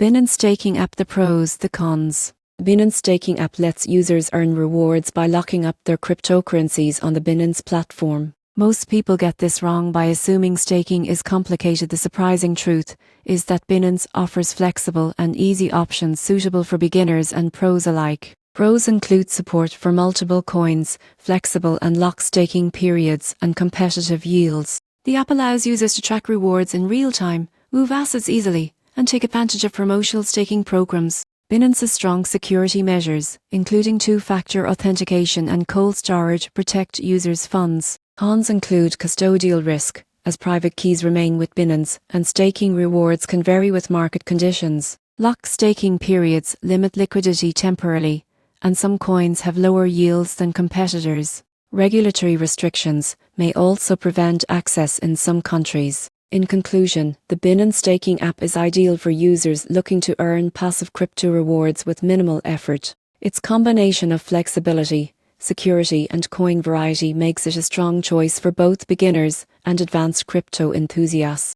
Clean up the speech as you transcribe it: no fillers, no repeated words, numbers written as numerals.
Binance Staking App. The pros, the cons. Binance Staking App lets users earn rewards by locking up their cryptocurrencies on the Binance platform. Most people get this wrong by assuming staking is complicated. The surprising truth is that Binance offers flexible and easy options suitable for beginners and pros alike. Pros include support for multiple coins, flexible and locked staking periods, and competitive yields. The app allows users to track rewards in real time, move assets easily, and take advantage of promotional staking programs. Binance's strong security measures, including two-factor authentication and cold storage, protect users' funds. Cons include custodial risk, as private keys remain with Binance, and staking rewards can vary with market conditions. Locked staking periods limit liquidity temporarily, and some coins have lower yields than competitors. Regulatory restrictions may also prevent access in some countries. In conclusion, the Binance Staking App is ideal for users looking to earn passive crypto rewards with minimal effort. Its combination of flexibility, security, and coin variety makes it a strong choice for both beginners and advanced crypto enthusiasts.